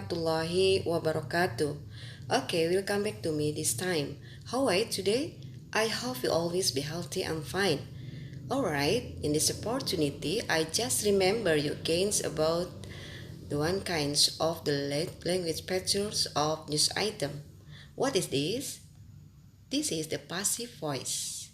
warahmatullahi wabarakatuh. Okay, welcome back to me this time. How are you today? I hope you always be healthy and fine. Alright, in this opportunity, I just remember you gains about the one kinds of the language pictures of news item. What is this? This is the passive voice.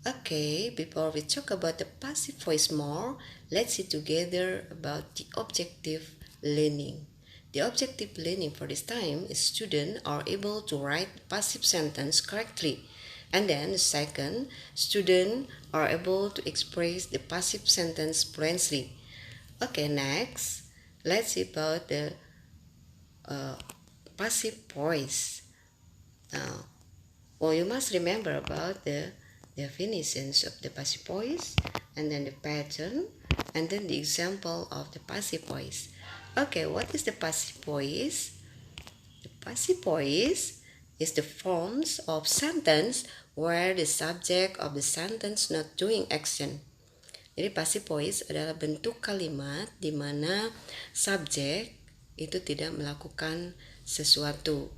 Okay, before we talk about the passive voice more, let's see together about the objective learning. The objective learning for this time is students are able to write passive sentence correctly. And then the second, students are able to express the passive sentence fluently. Okay, next, let's see about the passive voice. Now, well, you must remember about the definitions of the passive voice, and then the pattern, and then the example of the passive voice. Okay, what is the passive voice? The passive voice is the forms of sentence where the subject of the sentence not doing action. Jadi passive voice adalah bentuk kalimat di mana subjek itu tidak melakukan sesuatu.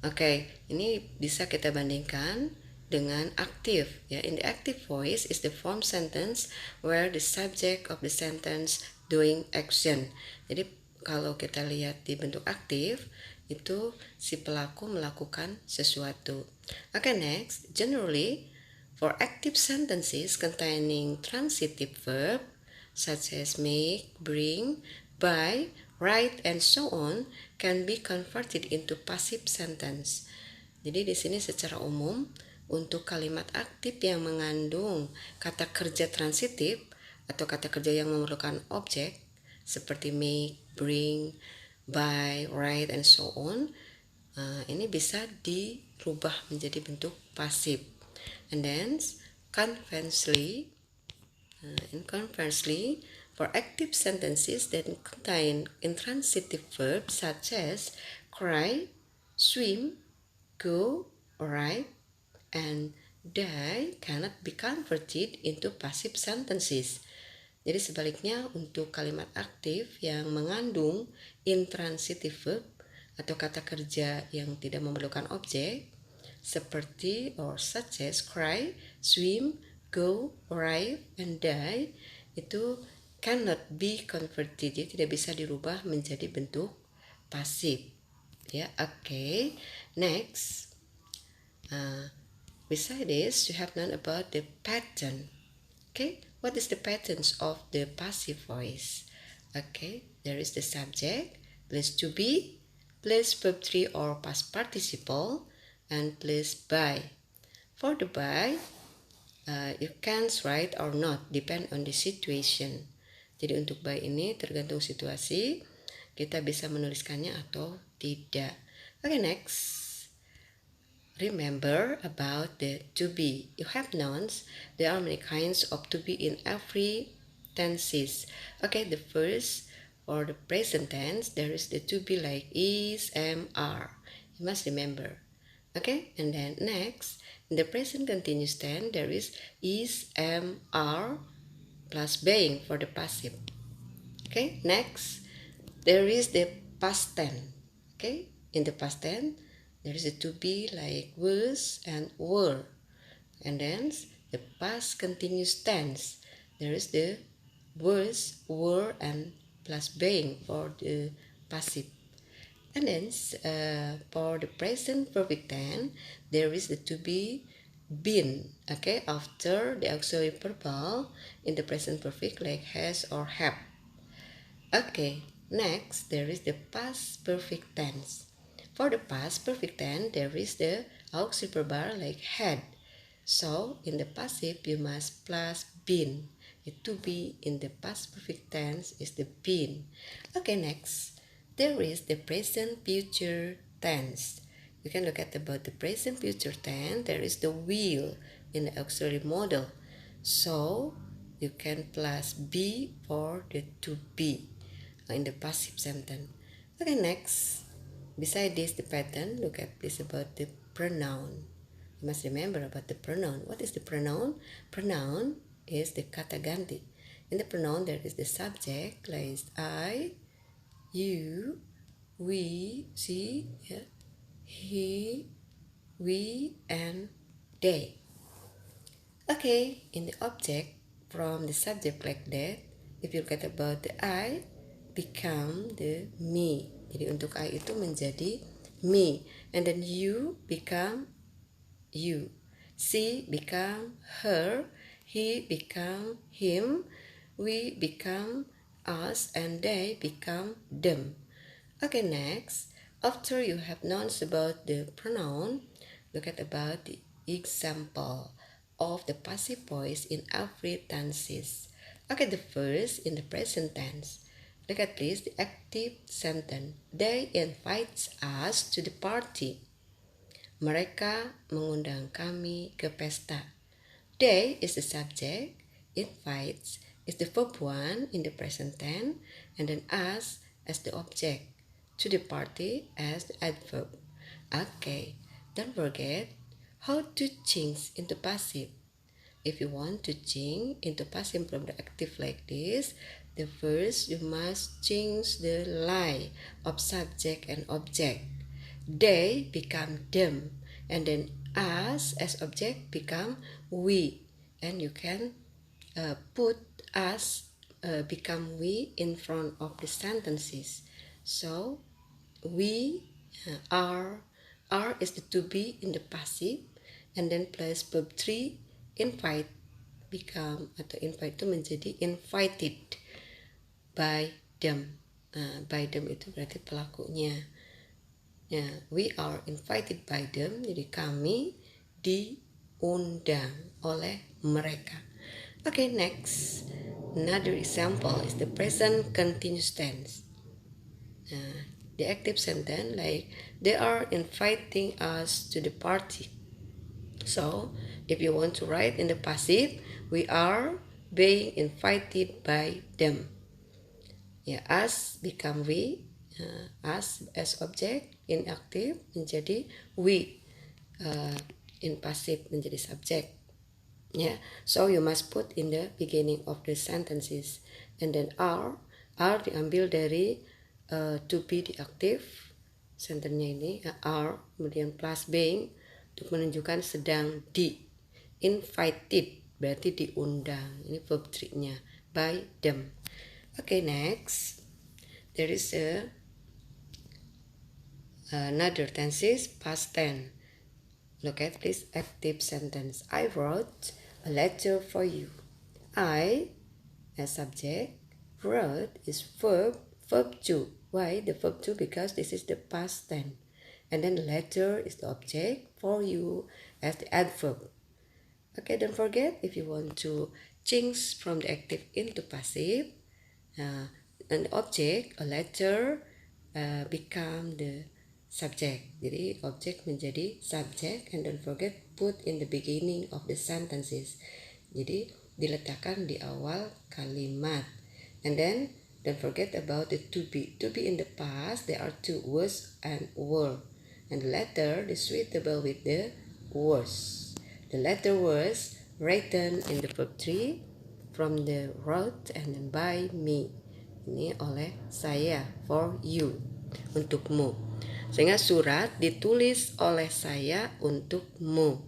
Oke, ini bisa kita bandingkan dengan aktif. Ya, in the active voice is the form sentence where the subject of the sentence doing action. Jadi kalau kita lihat di bentuk aktif itu si pelaku melakukan sesuatu. Oke, next, generally for active sentences containing transitive verb such as make, bring, buy, write, and so on can be converted into passive sentence. Jadi di sini secara umum untuk kalimat aktif yang mengandung kata kerja transitif atau kata kerja yang memerlukan objek seperti make, bring, buy, write, and so on, ini bisa dirubah menjadi bentuk pasif. And then conversely, for active sentences that contain intransitive verbs such as cry, swim, go, write, and die cannot be converted into passive sentences. Jadi sebaliknya untuk kalimat aktif yang mengandung intransitive verb atau kata kerja yang tidak memerlukan objek seperti or such as cry, swim, go, arrive, and die itu cannot be converted, jadi tidak bisa dirubah menjadi bentuk pasif. Ya, okay. Next, beside this, you have known about the pattern. Okay, what is the patterns of the passive voice? Okay, there is the subject, plus to be, plus verb 3 or past participle, and plus by. For the by, you can write or not, depend on the situation. Jadi untuk by ini tergantung situasi, kita bisa menuliskannya atau tidak. Okay, next. Remember about the to be. You have nouns. There are many kinds of to be in every tenses. Okay, the first for the present tense, there is the to be like is, am, are. You must remember. Okay, and then next, in the present continuous tense, there is, am, are, plus being for the passive. Okay, next, there is the past tense. Okay, in the past tense, there is a to be like was and were. And then the past continuous tense, there is the was, were, and plus being for the passive. And then for the present perfect tense, there is the to be been, okay, after the auxiliary verbal in the present perfect like has or have. Okay, next there is the past perfect tense. For the past perfect tense, there is the auxiliary verbal like had. So in the passive, you must plus been. The to be in the past perfect tense is the been. Okay, next there is the present future tense. You can look at about the present future tense. There is the will in the auxiliary model. So you can plus be for the to be in the passive sentence. Okay, next. Beside this, the pattern, look at this about the pronoun. You must remember about the pronoun. What is the pronoun? Pronoun is the kata ganti. In the pronoun, there is the subject like I, you, we, see, yeah, he, we, and they. Okay, in the object from the subject like that, if you get about the I, become the me. Jadi untuk I itu menjadi me, and then you become you. She become her, he become him, we become us, and they become them. Okay, next, after you have known about the pronoun, look at about the example of the passive voice in every tenses. Okay, the first in the present tense. Look at this, the active sentence. They invite us to the party. Mereka mengundang kami ke pesta. They is the subject, invites is the verb one in the present tense, and then us as the object, to the party as the adverb. Okay, don't forget how to change into passive. If you want to change into passive from the active like this, the first you must change the lie of subject and object. They become them, and then us as object become we, and you can put us become we in front of the sentences. So we are is the to be in the passive, and then plus verb 3 invite become atau invite itu menjadi invited by them. By them itu berarti pelakunya. Ya, we are invited by them, jadi kami diundang oleh mereka. Okay, next. Another example is the present continuous tense. The active sentence like they are inviting us to the party. So, if you want to write in the passive, we are being invited by them. Ya, us become we, us as object in active menjadi we, in passive menjadi subject. Yeah, so you must put in the beginning of the sentences, and then are diambil dari to be di active sentence-nya ini, are kemudian plus being untuk menunjukkan sedang di. Invited berarti diundang, ini verb 3-nya by them. Okay, next there is another tenses past tense. Look at this active sentence. I wrote a letter for you. I as subject, wrote is verb 2. Why the verb 2? Because this is the past tense, and then the letter is the object, for you as the adverb. Okay, don't forget, if you want to change from the active into passive, an object, a letter become the subject. Jadi object menjadi subject, and don't forget put in the beginning of the sentences. Jadi diletakkan di awal kalimat. And then don't forget about the to be. To be in the past, there are two, was and were. And the letter is suitable with the was. The letter was written in the verb 3 from the wrote and then by me. Ini oleh saya, for you, untukmu. Sehingga surat ditulis oleh saya untukmu.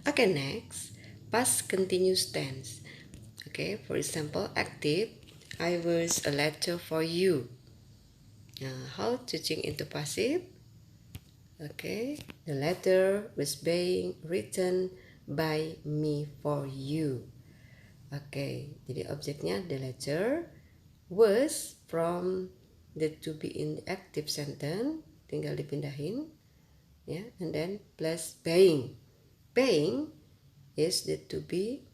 Okay, next, past continuous tense. Okay, for example, active, I was a letter for you. How to change into passive? Okay, the letter was being written by me for you. Okay, jadi objeknya the letter was from the to be in the active sentence, tinggal dipindahin, ya, and then plus being. Being is the to be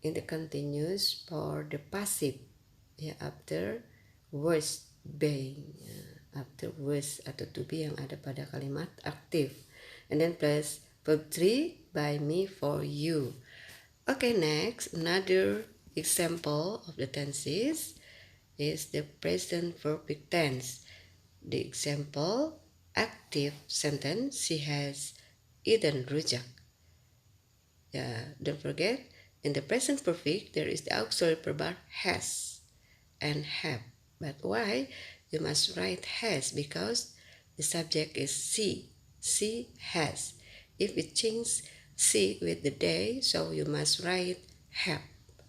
in the continuous for the passive, ya, after was being, after was atau to be yang ada pada kalimat aktif, and then plus verb 3 by me for you. Okay, next, another example of the tenses is the present perfect tense. The example active sentence, she has eaten rujak. Don't forget, in the present perfect there is the auxiliary verb has and have. But why you must write has because the subject is she. She has. If we change she with the they, so you must write have.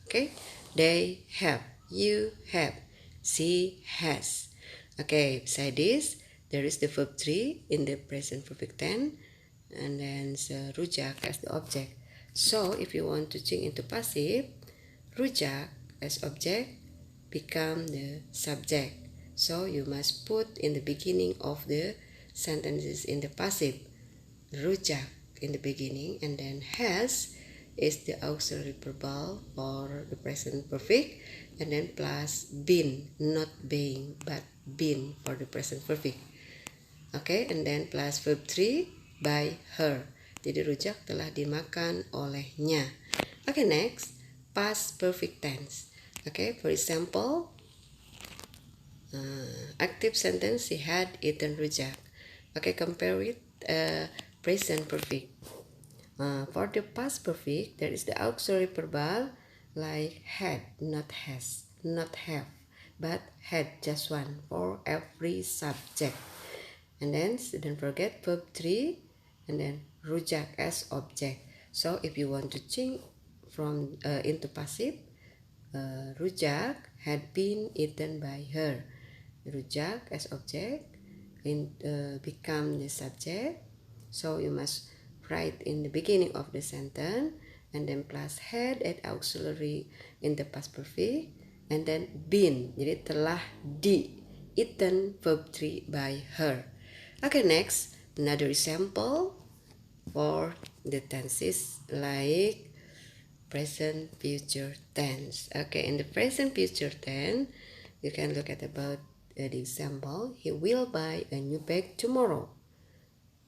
Okay? They have. You have. She has. Okay, beside this, there is the verb 3 in the present perfect tense, and then rujak as the object. So if you want to change into passive, rujak as object become the subject. So you must put in the beginning of the sentences in the passive rujak in the beginning, and then has is the auxiliary verbal or the present perfect, and then plus been, not being but been for the present perfect. Okay, and then plus verb 3 by her. Jadi rujak telah dimakan olehnya. Okay, next past perfect tense. Okay, for example, active sentence, she had eaten rujak. Okay, compare with present perfect. For the past perfect, there is the auxiliary verbal like had, not has, not have, but had just one for every subject. And then don't forget verb 3 and then rujak as object. So if you want to change from into passive, rujak had been eaten by her. Rujak as object become the subject. So you must write in the beginning of the sentence and then plus had at auxiliary in the past perfect and then been. Jadi telah di eaten verb 3 by her. Okay, next another example for the tenses like present future tense. Okay, in the present future tense, you can look at about the example. He will buy a new bag tomorrow.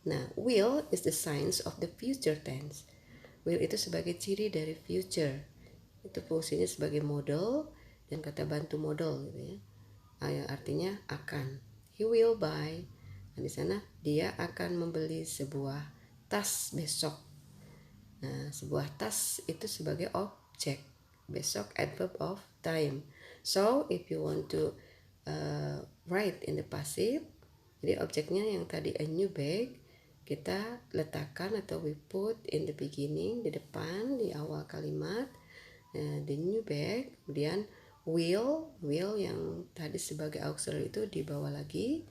Nah, will is the signs of the future tense. Will itu sebagai ciri dari future. Itu fungsinya sebagai model dan kata bantu model gitu ya. Artinya akan. He will buy. Nah, di sana dia akan membeli sebuah tas besok. Nah, sebuah tas itu sebagai objek. Besok adverb of time. So, if you want to write in the passive, jadi objeknya yang tadi a new bag, kita letakkan atau we put in the beginning, di depan, di awal kalimat, the new bag, kemudian will yang tadi sebagai auxiliary itu di bawah lagi,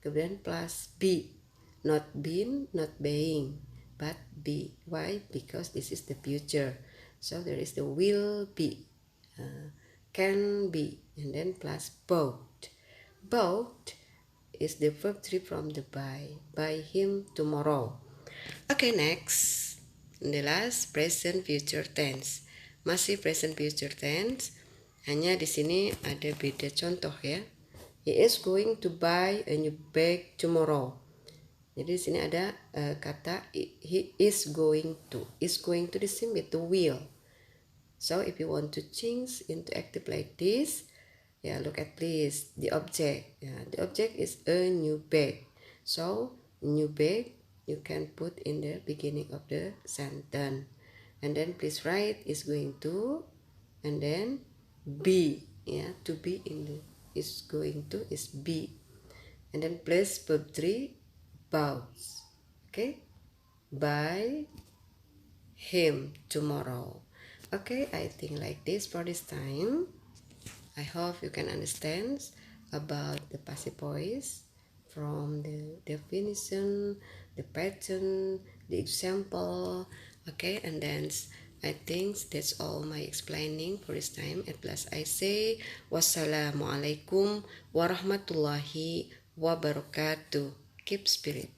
kemudian plus be, not been, not being, but be. Why? Because this is the future. So there is the will be, can be, and then plus bought. Bought is the verb 3 from the by him tomorrow. Okay, next the last present future tense. Masih present future tense, hanya di sini ada beda contoh ya. He is going to buy a new bag tomorrow. Jadi di sini ada kata he is going to. Is going to the same with the will. So if you want to change into active like this, look at this, the object. The object is a new bag. So new bag you can put in the beginning of the sentence. And then please write is going to, and then be. To be in the is going to is be. And then plus verb 3 bounce. Okay, by him tomorrow. Okay, I think like this for this time. I hope you can understand about the passive voice from the definition, the pattern, the example. Okay, and then I think that's all my explaining for this time. At last I say wassalamualaikum warahmatullahi wabarakatuh. Keep spirit.